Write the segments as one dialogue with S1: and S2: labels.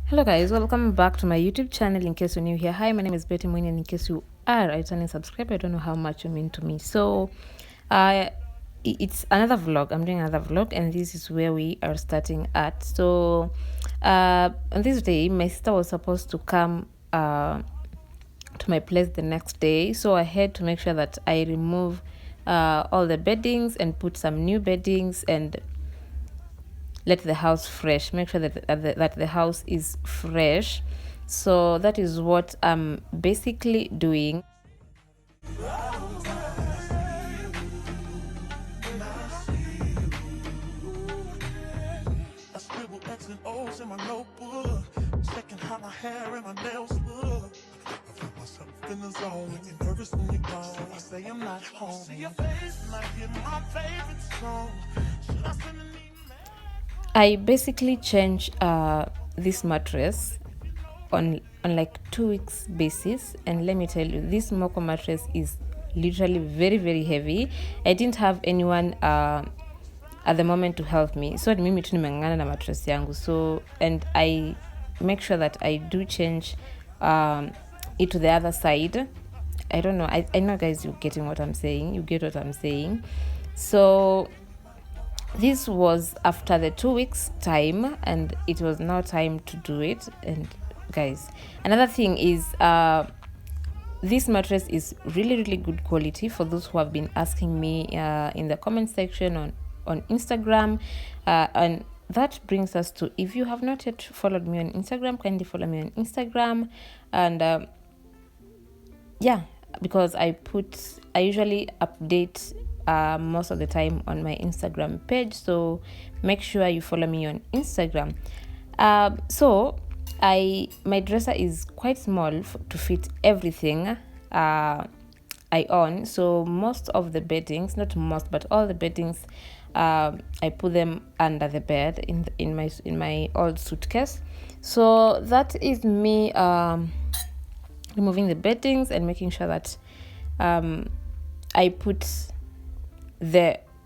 S1: Hello guys, welcome back to my YouTube channel. In case you're new here, hi, my name is Betty Mooney, and in case you are a returning subscriber, I don't know how much you mean to me. So it's another vlog. I'm doing another vlog, and this is where we are starting at. So on this day, my sister was supposed to come to my place the next day, so I had to make sure that I remove all the beddings and put some new beddings and let the house fresh, make sure that the house is fresh. So that is what I'm basically doing.
S2: I scribble X and O's in my notebook, checking how my hair and my nails look. I feel myself in the zone when you're nervous when you're gone. I say I'm not home. See your face and I hear my favorite song. Should I send an email?
S1: I basically change this mattress on like 2 weeks basis, and let me tell you, this Moko mattress is literally very heavy. I didn't have anyone at the moment to help me, so mimi tu nimeng'ang'ana na mattress yangu. So and I make sure that I do change it to the other side. I don't know, I know guys, you get what I'm saying. So this was after the 2 weeks time, and it was now time to do it. And guys, another thing is this mattress is really good quality. For those who have been asking me in the comment section on Instagram, and that brings us to, if you have not yet followed me on Instagram, kindly follow me on Instagram. And yeah, because I usually update most of the time on my Instagram page, so make sure you follow me on Instagram. So my dresser is quite small to fit everything I own. So most of the beddings, not most, but all the beddings, I put them under the bed in my old suitcase. So that is me removing the beddings and making sure that I put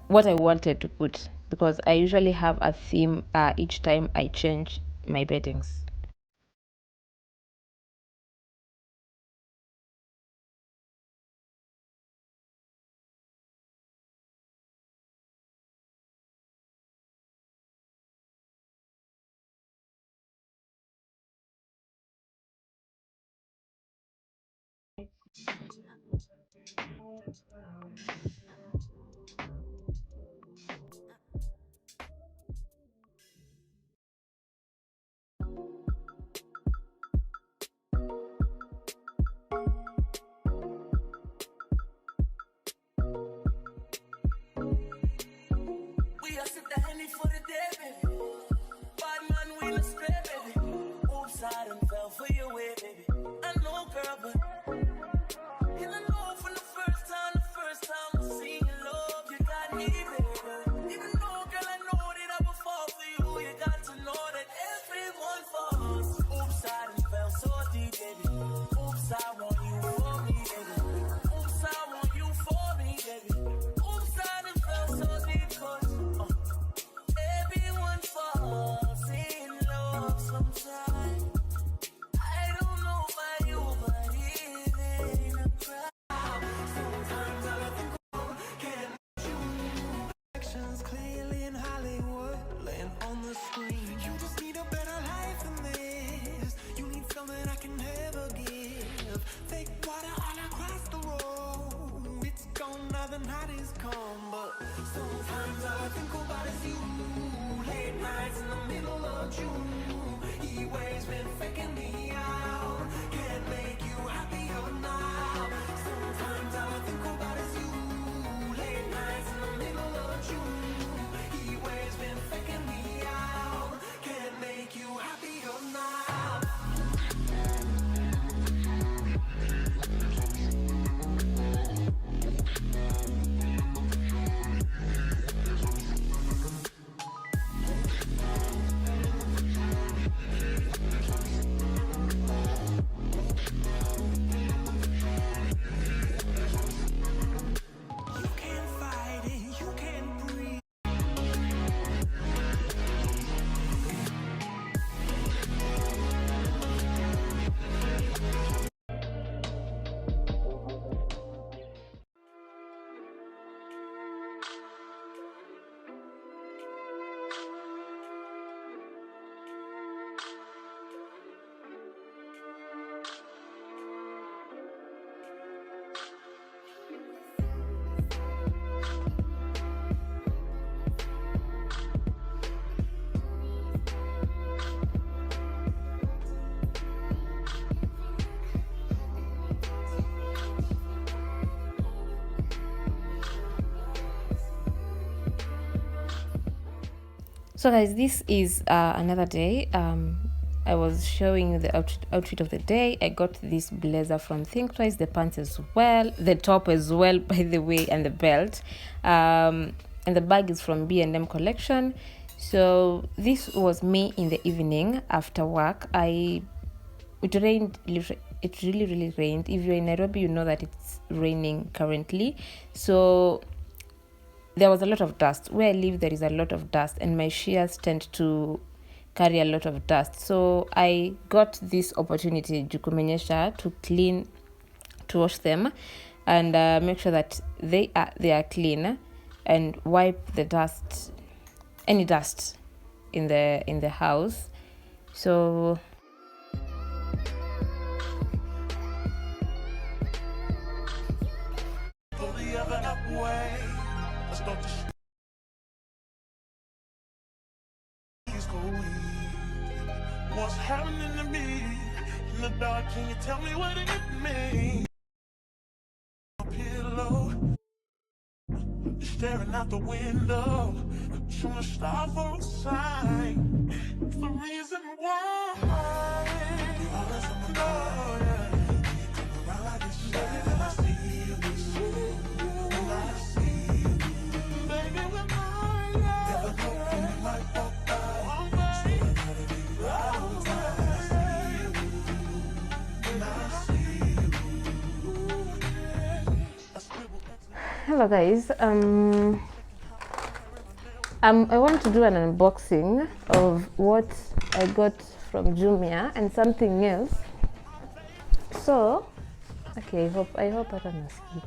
S1: what I wanted to put, because I usually have a theme each time I change my beddings.
S2: We are sit the Henny for the day, baby. Bad man, we not stray, baby. Oops, I done fell for your way, baby. I know, girl, but you don't know from the first time I see
S1: So guys, this is another day. I was showing the outfit of the day. I got this blazer from Think Twice, the pants as well, the top as well, by the way, and the belt. And the bag is from B&M collection. So this was me in the evening after work. It rained. It really rained. If you're in Nairobi, you know that it's raining currently. So there was a lot of dust. Where I live, there is a lot of dust, and my shears tend to carry a lot of dust. So I got this opportunity to wash them, and make sure that they are clean, and wipe the dust, any dust in the house. So
S2: Go the other way. Let's start the streets go weak. What's happening to me in the dark? Can you tell me what it means? Pillow, staring out the window, trying to stop for a sign. It's the reason why. You always on my mind. Yeah. You come around like it's baby, when I see you, when I see you, baby, when I never know when you might walk by. So I gotta be right on time when I see you, when I see you. I scribble.
S1: hello guys. I want to do an unboxing of what I got from Jumia and something else. So, okay, I hope I can speak.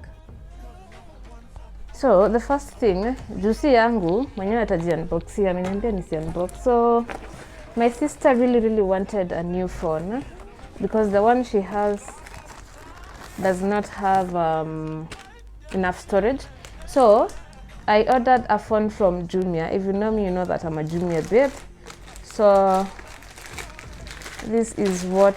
S1: So the first thing, juicy yangu mwenyewe atajiunboxia, ameniambia nisi-unbox. So my sister really wanted a new phone because the one she has does not have enough storage. So I ordered a phone from Jumia. If you know me, you know that I'm a Jumia babe. So this is what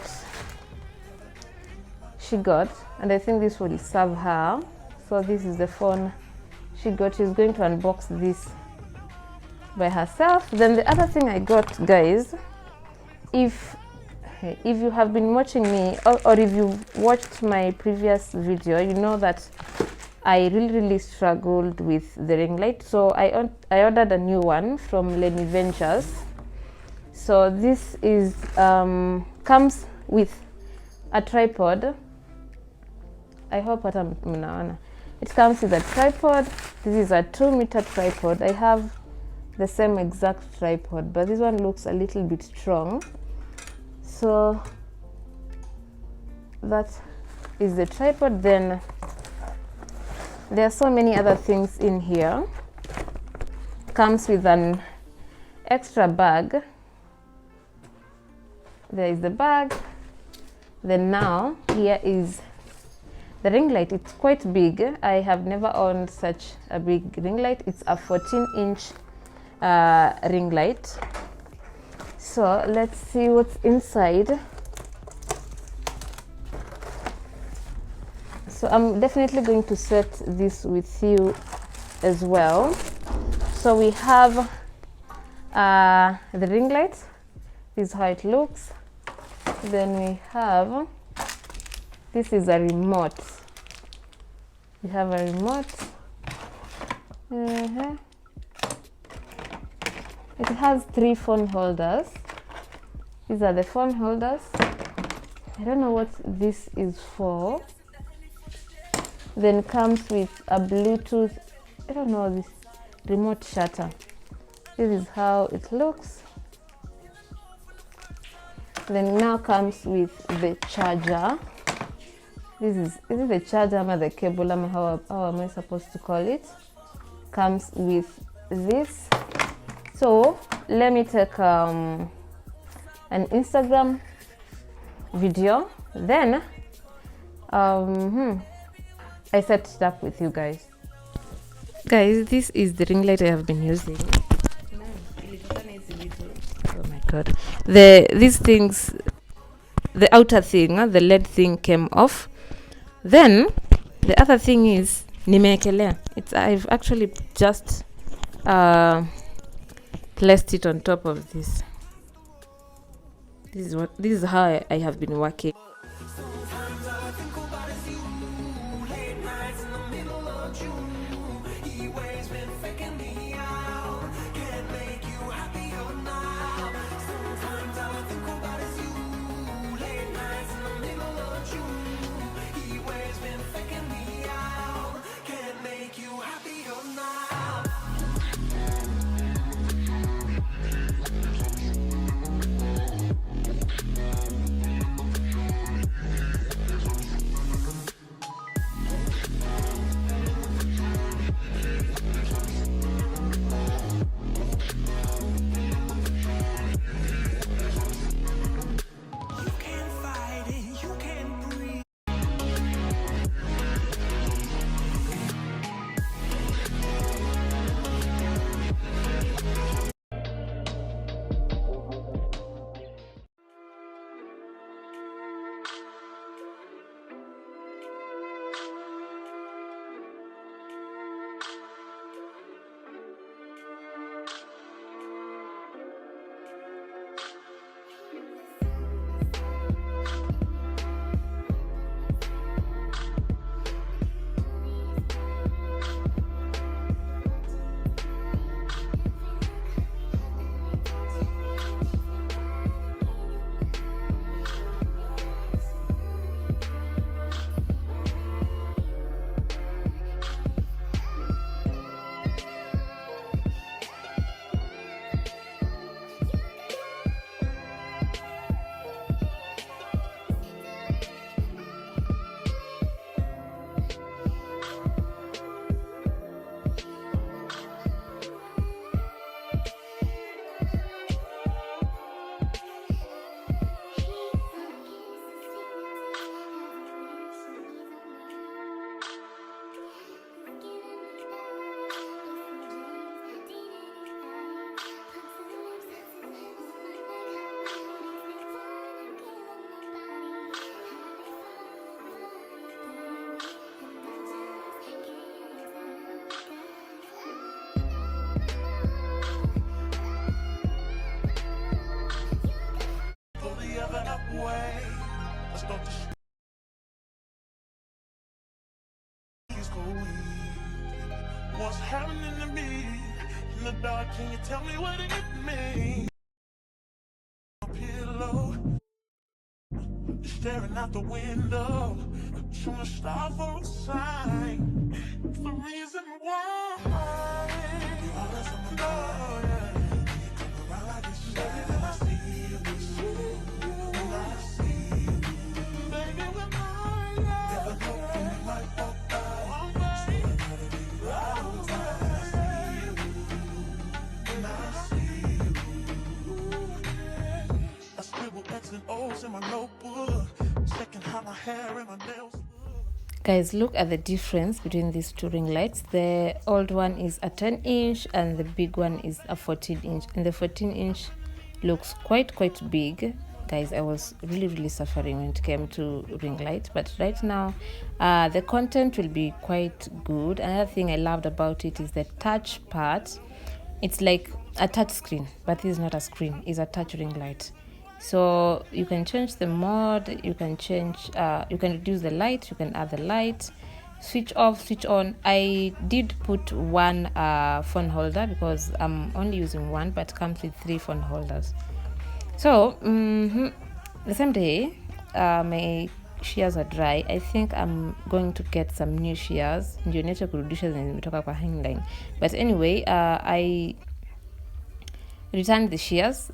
S1: she got, and I think this will serve her. So this is the phone she got. She's going to unbox this by herself. Then the other thing I got, guys, if you have been watching me, or if you watched my previous video, you know that I really struggled with the ring light. So I ordered a new one from Lenny Ventures. So this is comes with a tripod. I hope that it comes with a tripod. This is a 2-meter tripod. I have the same exact tripod, but this one looks a little bit strong. So that is the tripod. Then there are so many other things in here. Comes with an extra bag. There is the bag. Then now here is the ring light. It's quite big. I have never owned such a big ring light. It's a 14-inch ring light. So let's see what's inside. So I'm definitely going to set this with you as well. So we have the ring light. This is how it looks. Then we have, this is a remote. We have a remote. It has 3 phone holders. These are the phone holders. I don't know what this is for. Then comes with a Bluetooth, I don't know, this remote shutter. This is how it looks. Then now comes with the charger. Is it the charger or the cable? How am I supposed to call it? Comes with this. So let me take an Instagram video. Then I set it up with you guys. Guys, this is the ring light I have been using. Oh my god. These things, the outer thing, the LED thing came off. Then the other thing is nimeekelea. I've actually just placed it on top of this. This is how I have been working.
S2: Sometimes all I think about is you. Late nights in the middle of June. He always been faking me out. Can't make you happier now. Sometimes all I think about is you. Late nights in the middle of June. He always been faking me out. Can't make you happier now. You can't fight it, you can't breathe. Go the other way. Let's start the streets go easy. What's happening to me in the dark? Can you tell me what it means? Pillow, staring out the window, trying to stop for a sign. It's the reason why you always on my mind. Yeah. You come around like this, baby, when I see you, when I see you, baby, when I never know when you might walk by. So I gotta be right on time when I see you, when I see you. I scribble X and O's in my notebook, checking how my hair and my nails look.
S1: Guys, look at the difference between these two ring lights. The old one is a 10-inch and the big one is a 14-inch, and the 14-inch looks quite big. Guys, I was really suffering when it came to ring light, but right now the content will be quite good. Another thing I loved about it is the touch part. It's like a touch screen, but this is not a screen, it's a touch ring light. So you can change the mode, you can reduce the light, you can add the light, switch off, switch on. I did put one phone holder because I'm only using one, but comes with 3 phone holders. So the same day my shears are dry. I think I'm going to get some new shears ndio niache kurudisha zenye zimetoka kwa hangline. But anyway, I returned the shears.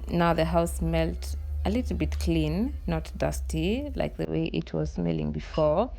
S1: Now the house smelled a little bit clean, not dusty like the way it was smelling before.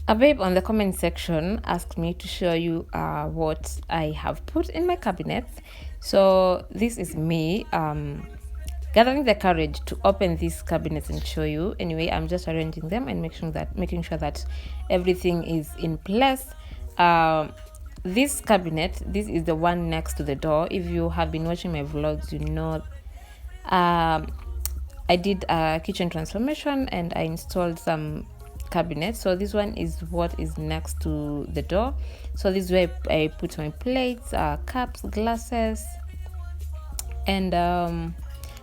S1: A babe on the comment section asked me to show you what I have put in my cabinet. So this is me gathering the courage to open these cabinets and show you. Anyway, I'm just arranging them and making sure that everything is in place. This cabinet, this is the one next to the door. If you have been watching my vlogs, you know I did a kitchen transformation and I installed some cabinets. So this one is what is next to the door. So this is where I put my plates, cups, glasses, and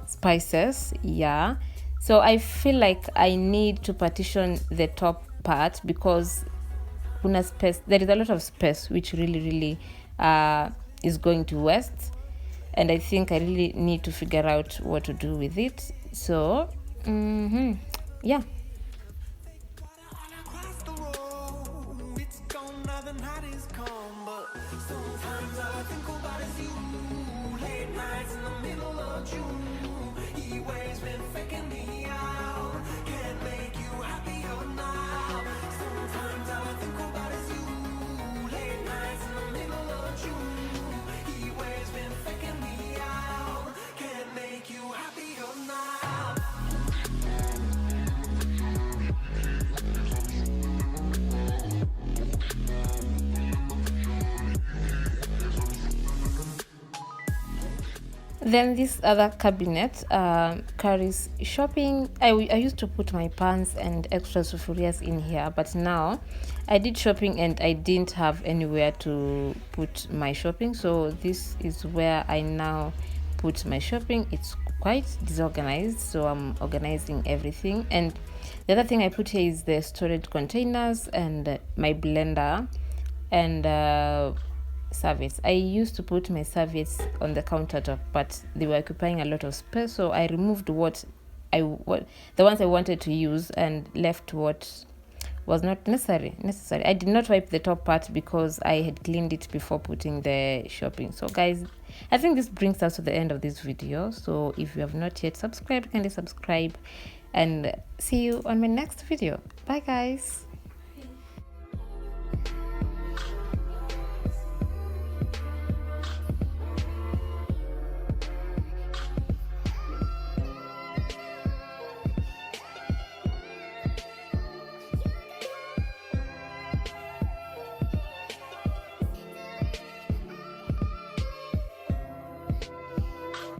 S1: spices. Yeah, so I feel like I need to partition the top part because there is a lot of space which really is going to waste, and I think I really need to figure out what to do with it. So yeah.
S2: Across the road, it's gone now, the night is come, but sometimes all I think about is you. Late nights in the middle of June, he waves been faking me out. Can't make you happier now. Sometimes all I think about is you. Late nights in the middle of June, he waves been faking me out. Can't make you happier now.
S1: Then this other cabinet carries shopping. I used to put my pants and extra sufurias in here, but now I did shopping and I didn't have anywhere to put my shopping. So this is where I now put my shopping. It's quite disorganized, so I'm organizing everything. And the other thing I put here is the storage containers and my blender and serviettes. I used to put my serviettes on the countertop, but they were occupying a lot of space, so I removed the ones I wanted to use and left what was not necessary. I did not wipe the top part because I had cleaned it before putting the shopping. So guys, I think this brings us to the end of this video. So if you have not yet subscribed, kindly subscribe and see you on my next video. Bye guys.